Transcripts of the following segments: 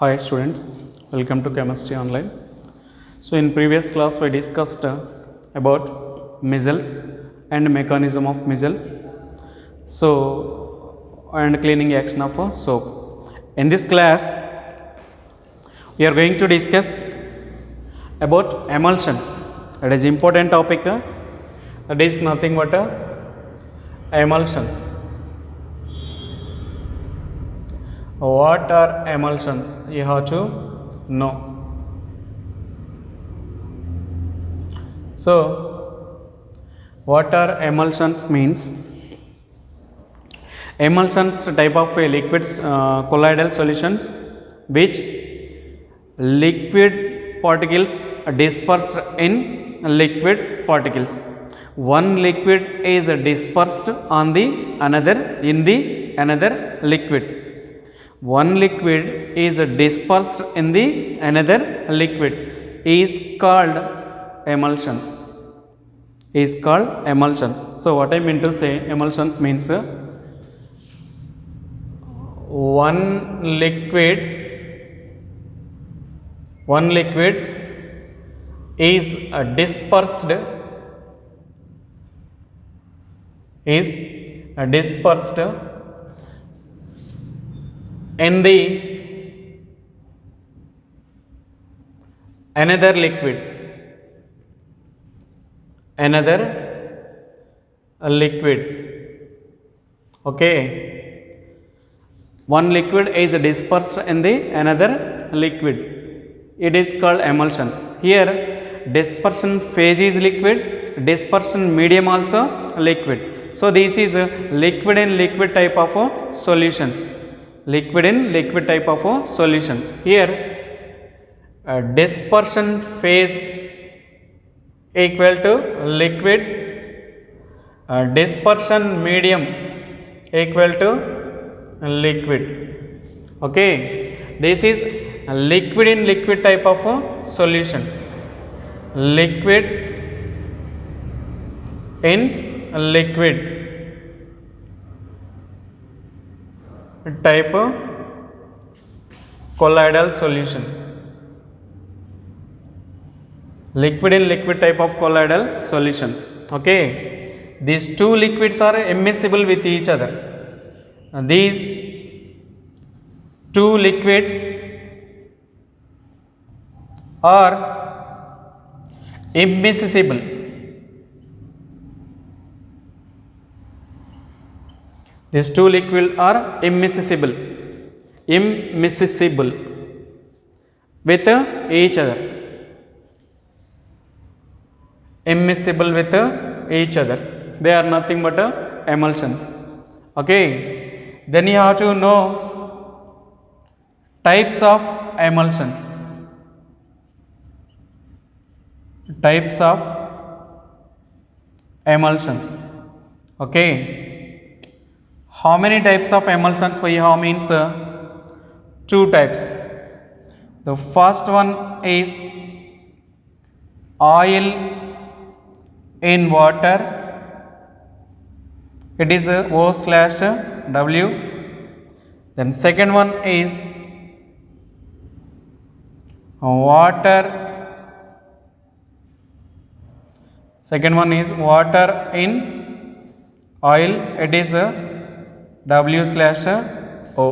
Hi students, welcome to Chemistry Online. So in previous class we discussed about measles and mechanism of measles. So and cleaning action of soap. In this class we are going to discuss about emulsions. That is important topic. That is nothing but emulsions. What are emulsions? You have to know. So, what are emulsions means? Emulsions type of liquids colloidal solutions which liquid particles dispersed in liquid particles. One liquid is dispersed on the another in the another liquid. One liquid is dispersed in the another liquid is called emulsions. Is called emulsions. So what I mean to say, emulsions means one liquid is dispersed in the another liquid okay, one liquid is dispersed in the another liquid, it is called emulsions. Here dispersion phase is liquid, dispersion medium also liquid. So this is a liquid in liquid type of solutions, liquid in liquid type of solutions. Here dispersion phase equal to liquid, dispersion medium equal to liquid. Okay, this is liquid in liquid type of solutions, liquid in liquid type of colloidal solution, liquid in liquid type of colloidal solutions. Okay, these two liquids are immiscible with each other. These two liquids are immiscible. These two liquids are immiscible with each other, immiscible with each other. They are nothing but emulsions. Okay, then you have to know types of emulsions. Types of emulsions. Okay, how many types of emulsions we have means two types. The first one is oil in water, it is O/W. Then second one is water, second one is water in oil, it is W/O.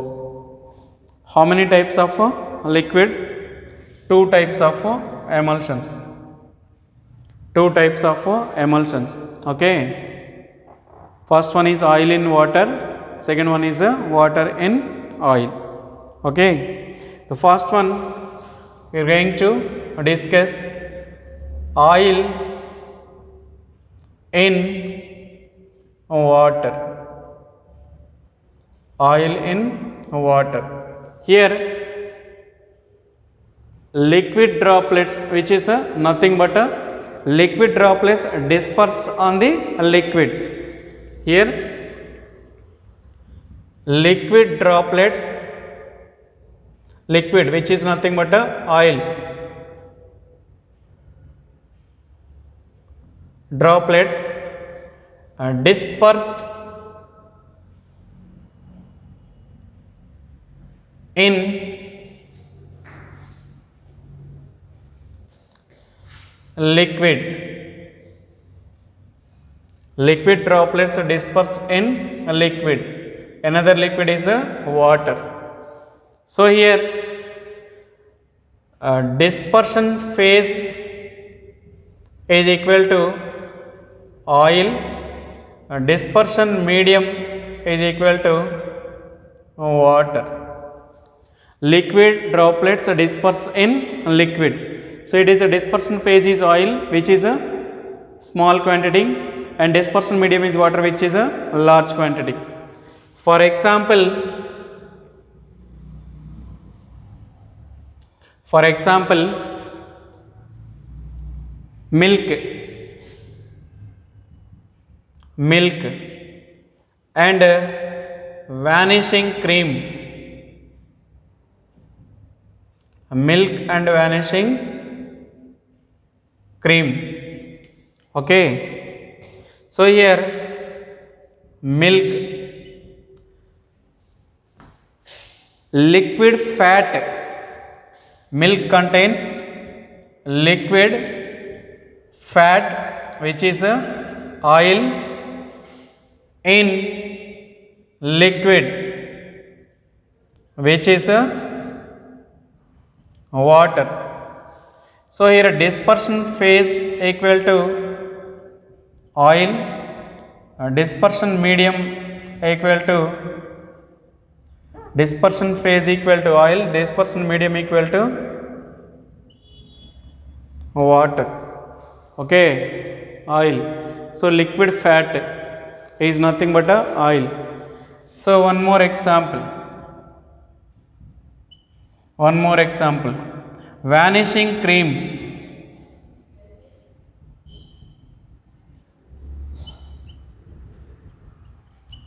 How many types of liquid? Two types of emulsions. Two types of emulsions. Okay, first one is oil in water, second one is water in oil. Okay, the first one we are going to discuss oil in water. Oil in water. Here liquid droplets, which is nothing but liquid droplets dispersed on the liquid. Here liquid droplets, liquid which is nothing but oil, droplets dispersed in liquid. Liquid droplets dispersed in a liquid. Another liquid is water. So here dispersion phase is equal to oil, dispersion medium is equal to water. Liquid droplets dispersed in liquid. So it is a dispersion phase is oil, which is a small quantity, and dispersion medium is water, which is a large quantity. For example, milk and vanishing cream. Milk and vanishing cream. Okay. So here milk, liquid fat. Milk contains liquid fat, which is oil, in liquid, which is water. So here dispersion phase equal to oil, dispersion medium equal to dispersion phase equal to oil, dispersion medium equal to water. Okay, oil. So liquid fat is nothing but a oil. So one more example. Vanishing cream.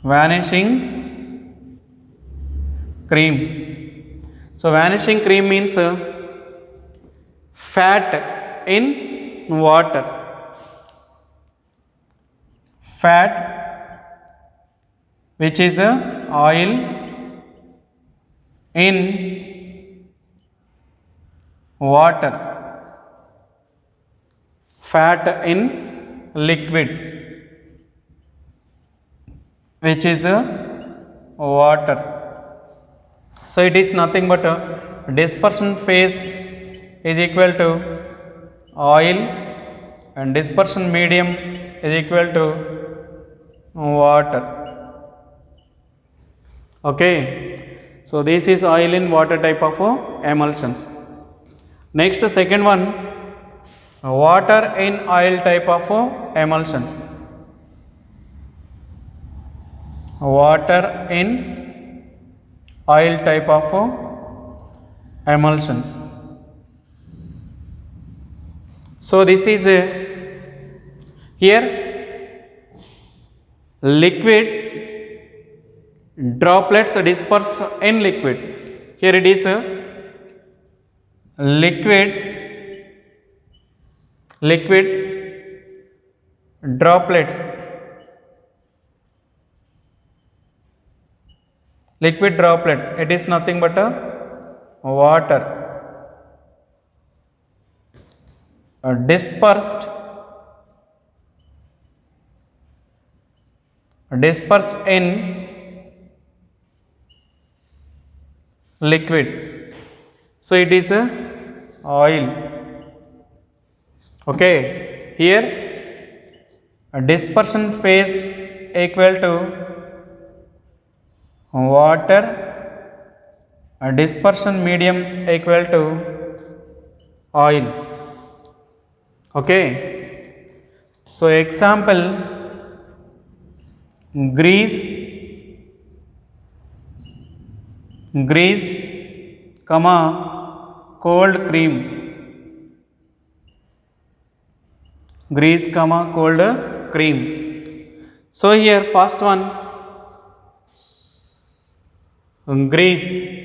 Vanishing cream. So vanishing cream means fat in water. Fat, which is oil, in water. Fat in liquid, which is water. So it is nothing but dispersion phase is equal to oil, and dispersion medium is equal to water. Okay. So this is oil in water type of emulsions. Next, second one, water in oil type of emulsions. Water in oil type of emulsions. So this is here liquid droplets dispersed in liquid. Here it is liquid droplets. Liquid droplets, it is nothing but water. Dispersed in liquid. So it is oil. Okay. Here dispersion phase equal to water, dispersion medium equal to oil. Okay. So example, grease, comma, cold cream. Grease, comma, cold cream. So here first one, grease.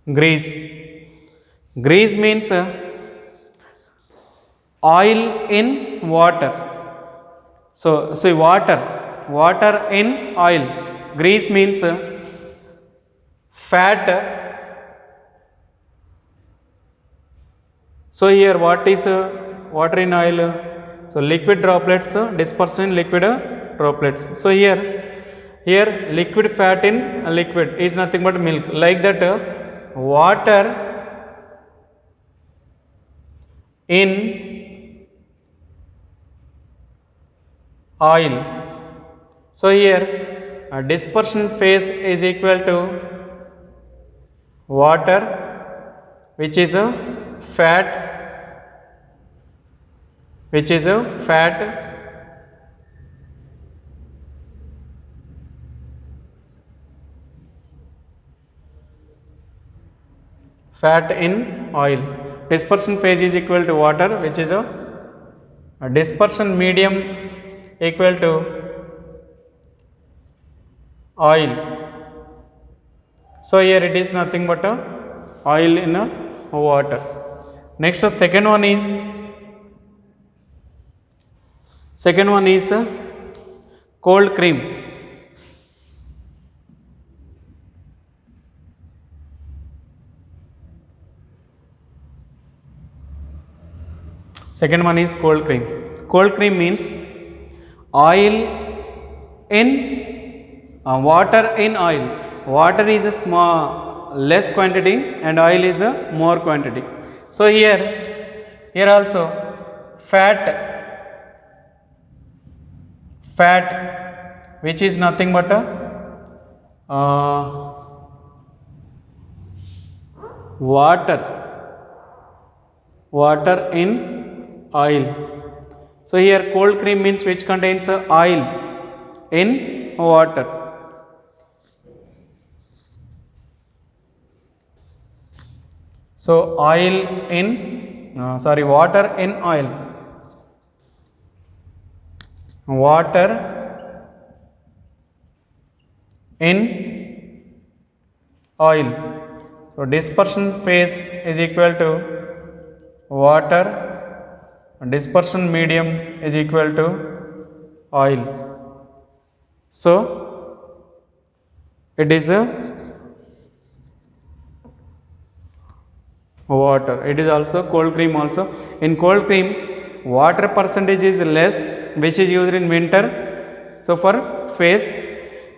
Grease means oil in water. So see, water in oil. Grease means fat. So here what is water in oil? So liquid droplets dispersion in liquid droplets. So here liquid fat in liquid is nothing but milk. Like that water in oil. So here dispersion phase is equal to water which is a fat in oil. Dispersion phase is equal to water which is a dispersion medium equal to oil. So here it is nothing but a oil in a water. Next the second one is cold cream. Second one is cold cream. Cold cream means oil in water in oil. Water is a small less quantity and oil is a more quantity. So here also fat which is nothing but a water in oil. So here cold cream means which contains oil in water. So oil in water in oil. Water in oil. So dispersion phase is equal to water, dispersion medium is equal to oil. So it is a water. It is also cold cream also. In cold cream water percentage is less which is used in winter. So for phase,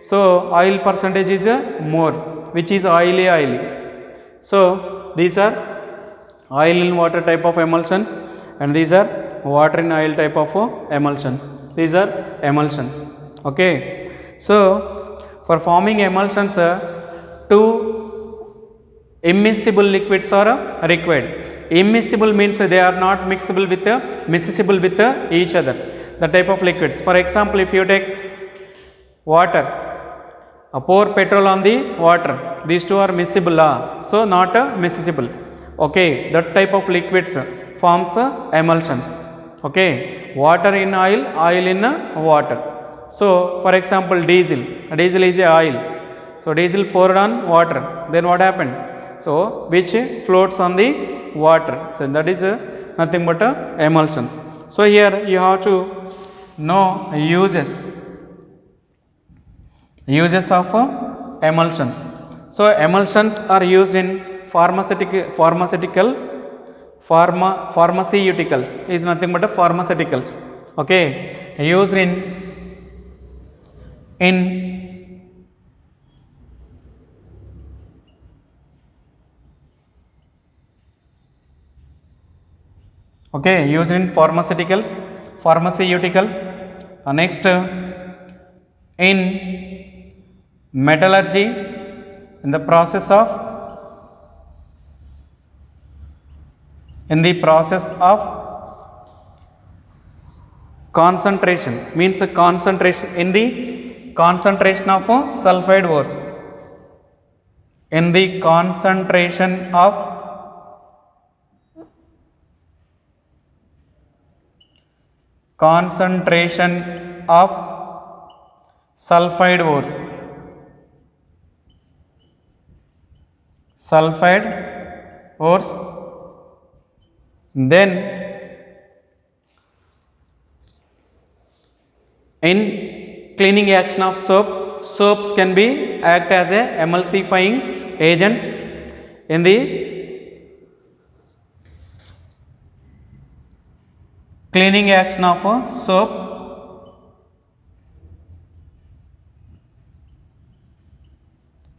so oil percentage is more which is oily. So these are oil in water type of emulsions and these are water in oil type of emulsions. These are emulsions. Okay. So for forming emulsions two immiscible liquids are required. Immiscible means they are not mixable with miscible with each other. The type of liquids. For example, if you take water, pour petrol on the water, these two are miscible, so not miscible. Okay, that type of liquids forms emulsions. Okay, water in oil, oil in water. So for example, diesel is a oil. So diesel poured on water, then what happened? So which floats on the water. So that is nothing but emulsions. So here you have to know uses of emulsions. So emulsions are used in pharmaceuticals is nothing but pharmaceuticals. Okay, used in used in pharmaceuticals. Next in metallurgy, in the process of concentration, means concentration in the concentration of sulfide ores. In the concentration of sulfide ores. Then in cleaning action of soaps can be act as a emulsifying agents in the cleaning action of soap.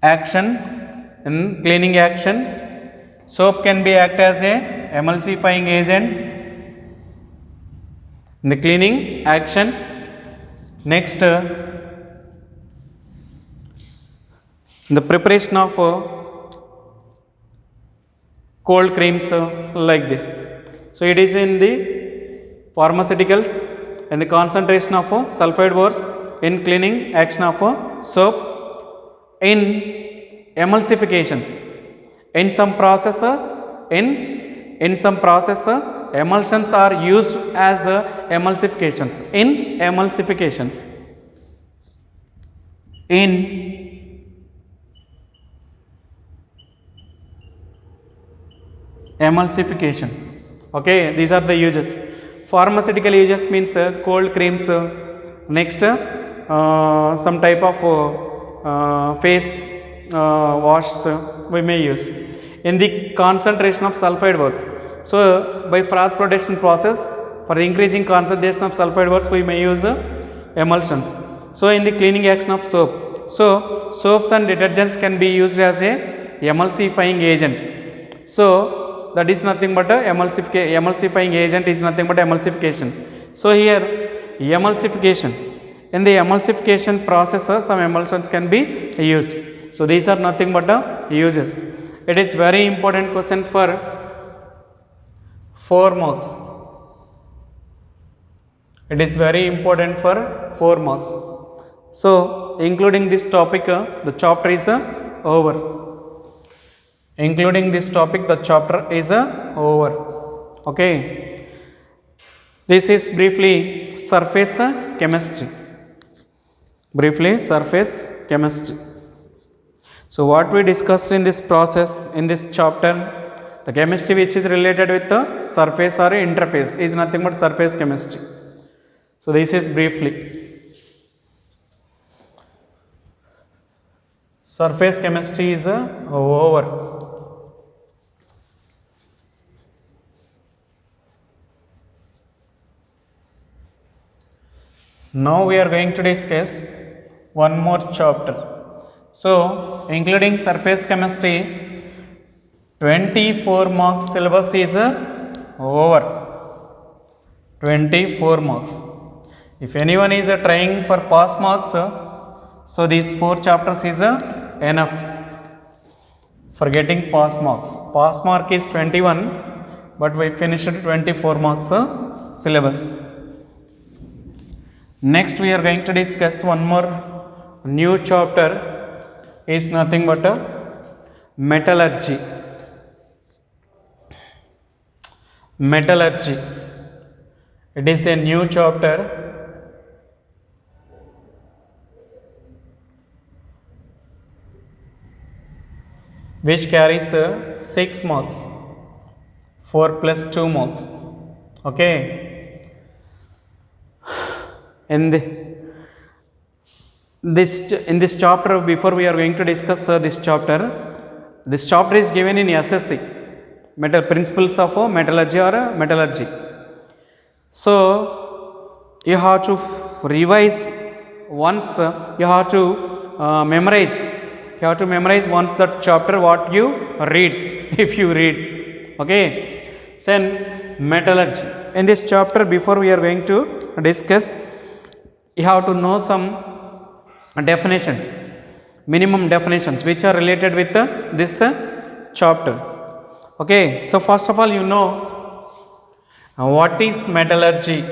Action in cleaning action, soap can be act as a emulsifying agent in the cleaning action. Next, the preparation of cold creams like this. So it is in the pharmaceuticals and the concentration of sulfide wars in cleaning action of soap, in emulsifications, in some process emulsions are used as emulsifications. In emulsifications, in emulsification, okay, these are the uses. Pharmaceutical uses means cold creams, next some type of face washes we may use. In the concentration of sulfide words, so by froth flotation process, for the increasing concentration of sulfide words we may use emulsions. So in the cleaning action of soap, so soaps and detergents can be used as a emulsifying agents. So that is nothing but a emulsifying agent is nothing but emulsification. So here emulsification, in the emulsification process some emulsions can be used. So these are nothing but uses. It is very important question for 4 marks. It is very important for 4 marks. So including this topic the chapter is over. Including this topic the chapter is over. Okay, this is briefly surface chemistry. Briefly surface chemistry. So what we discussed in this process, in this chapter, the chemistry which is related with the surface or interface is nothing but surface chemistry. So this is briefly surface chemistry is over. Now we are going to discuss one more chapter. So including surface chemistry, 24 marks syllabus is over. 24 marks. If anyone is trying for pass marks, so these 4 chapters is enough for getting pass marks. Pass mark is 21, but we finished 24 marks syllabus. Next we are going to discuss one more new chapter, is nothing but metallurgy. Metallurgy, it is a new chapter which carries 6 marks, 4 plus 2 marks. Okay, in this chapter, before we are going to discuss this chapter is given in SSC, principles of metallurgy or metallurgy. So you have to revise once, you have to memorize. You have to memorize once that chapter what you read, if you read. Okay, then metallurgy. In this chapter, before we are going to discuss, you have to know some definition, minimum definitions which are related with this chapter. Okay, so first of all, you know what is metallurgy.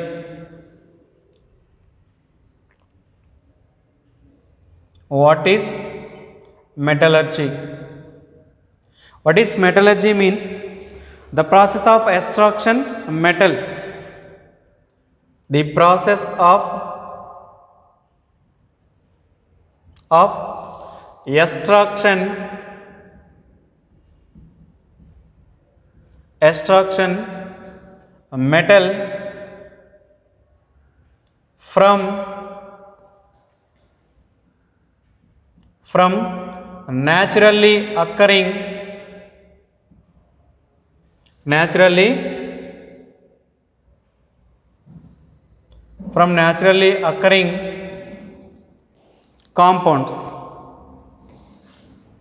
What is metallurgy? What is metallurgy means the process of extraction metal. The process of extraction metal from naturally occurring naturally from naturally occurring compounds,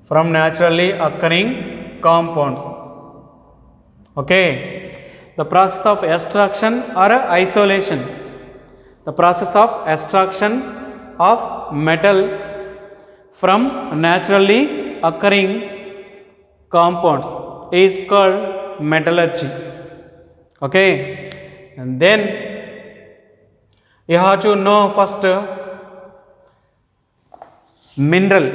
from naturally occurring compounds. Okay, the process of extraction or isolation, the process of extraction of metal from naturally occurring compounds is called metallurgy. Okay, and then you have to know first mineral.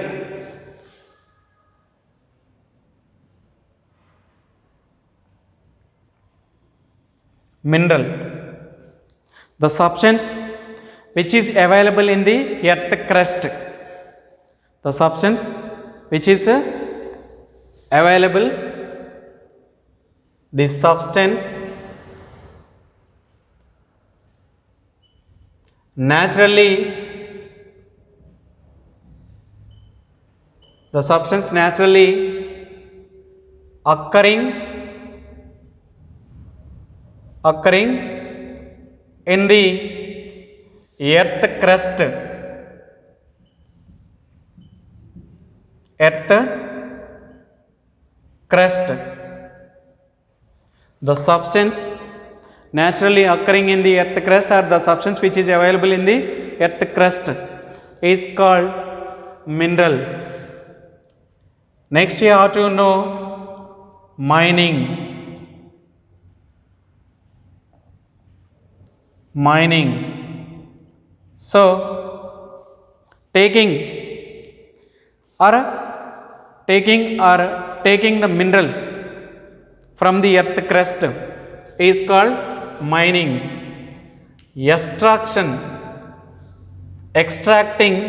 Mineral, the substance which is available in the earth crust, the substance which is available, the substance naturally, the substance naturally occurring in the earth crust, earth crust, the substance naturally occurring in the earth crust or the substance which is available in the earth crust is called mineral. Next you have to know mining. Mining, so taking or taking the mineral from the earth crust is called mining. Extraction, extracting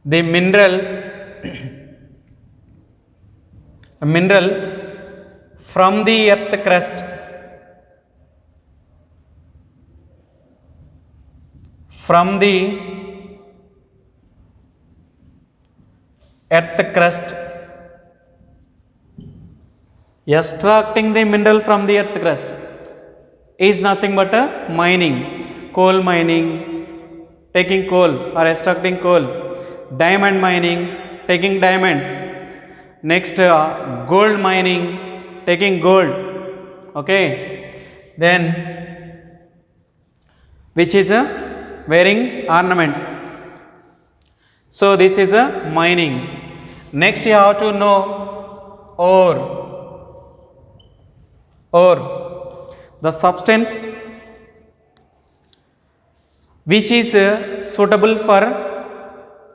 the mineral from the earth crust, from the earth crust, extracting the mineral from the earth crust is nothing but a mining. Coal mining, taking coal or extracting coal. Diamond mining, taking diamonds. Next gold mining, taking gold. Okay, then which is wearing ornaments. So this is a mining. Next you have to know ore. Ore, the substance which is suitable for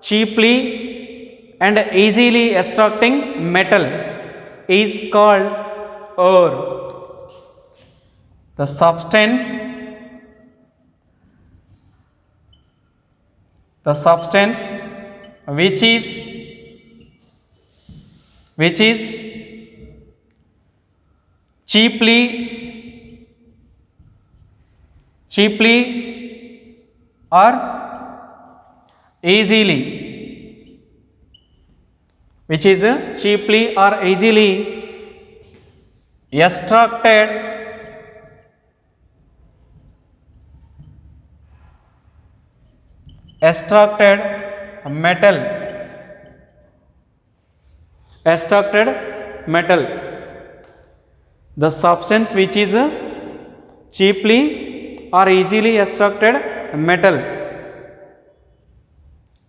cheaply and easily extracting metal is called ore. The substance which is cheaply or easily, which is cheaply or easily extracted metal, the substance which is cheaply or easily extracted metal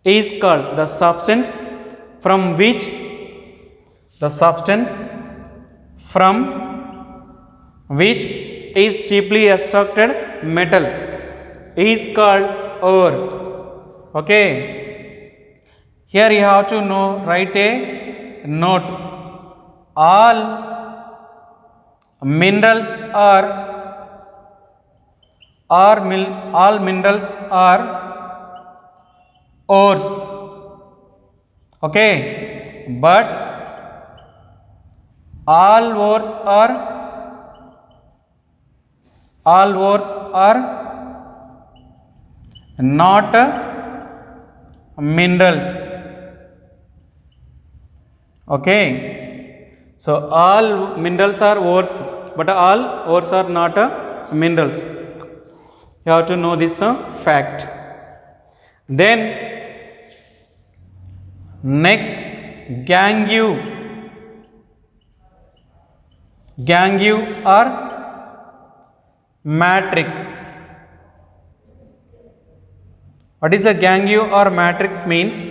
is called the substance from which is cheaply extracted metal is called ore. Okay, here you have to know, write a note. All minerals are ores. Okay, but all ores are not minerals. Okay, so all minerals are ores, but all ores are not minerals. You have to know this fact. Then next, gangue. Gangue or matrix. What is a gangue or matrix means?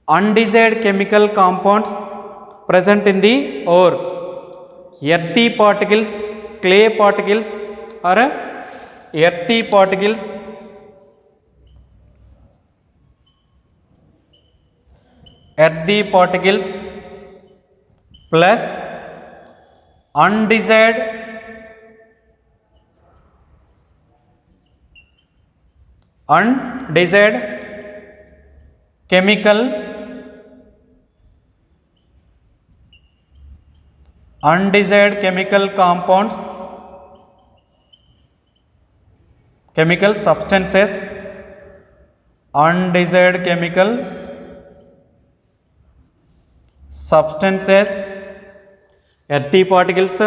Undesired chemical compounds present in the ore, earthy particles, clay particles, or earthy particles, plus undesired chemical compounds, chemical substances, undesired chemical substances, earthy particles,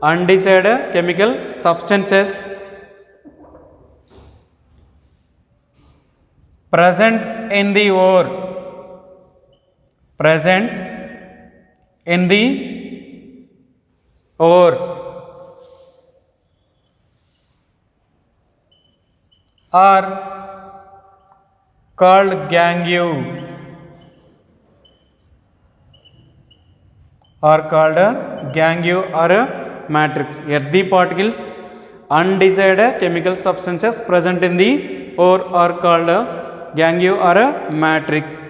undesired chemical substances present in the ore, are called gangue, or matrix. Earthy particles, undesired chemical substances present in the ore are called gangue or matrix.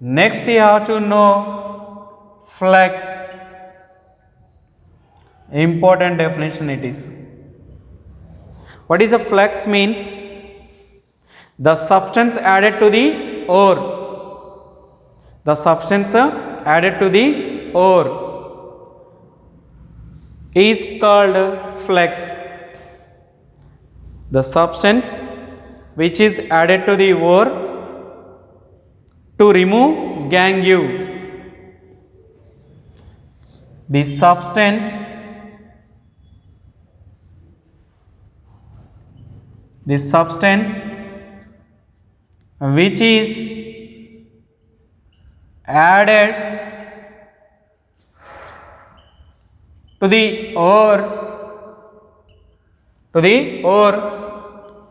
Next you have to know flux. Important definition it is. What is a flux means? The substance added to the ore. The substance added to the ore is called flux. The substance which is added to the ore to remove gangue. The substance which is added to the ore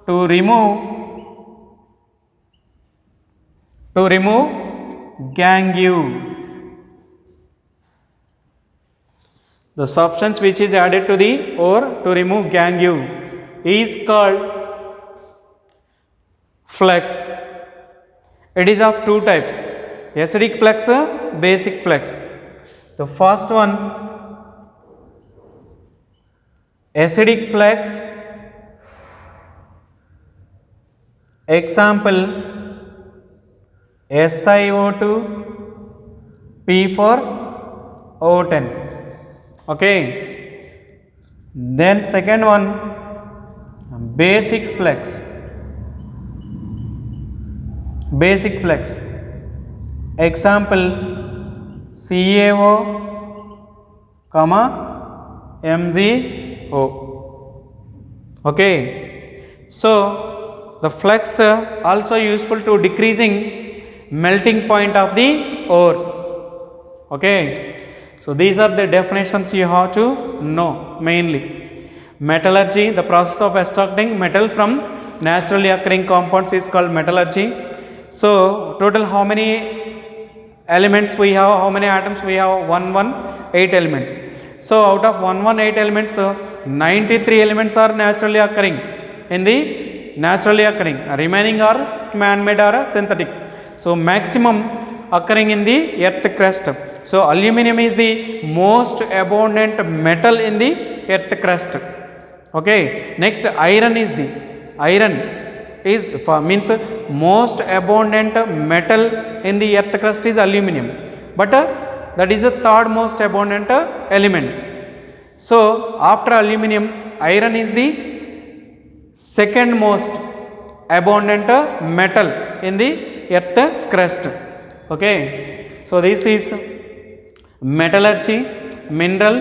to remove gangue. The substance which is added to the ore to remove gangue is called flux. It is of two types: acidic flux, basic flux. The first one, acidic flux, example SiO2 P4O10. Okay. Then second one, basic flux. Example CaO, MgO. Okay. So the flux also useful to decreasing melting point of the ore. Okay. So these are the definitions you have to know mainly. Metallurgy, the process of extracting metal from naturally occurring compounds is called metallurgy. So total how many elements we have, how many atoms we have? 118 elements. So out of 118 elements, 93 elements are naturally occurring remaining are man-made or synthetic. So maximum occurring in the earth crust. So aluminum is the most abundant metal in the earth crust. Okay. Next, iron is means most abundant metal in the earth crust is aluminum, but that is the third most abundant element. So after aluminum, iron is the second most abundant metal in the earth crust. Okay, so this is metallurgy, mineral,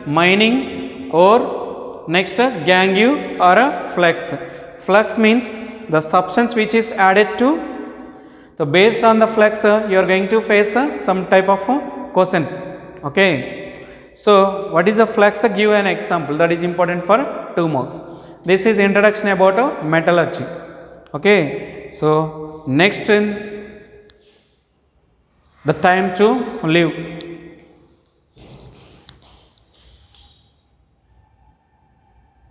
mining, or next gangue or flux. Flux means the substance which is added to, so based on the flux you are going to face some type of questions. Okay, so what is a flux? Give an example, that is important for 2 marks. This is introduction about metallurgy. Okay, so next in the time to leave.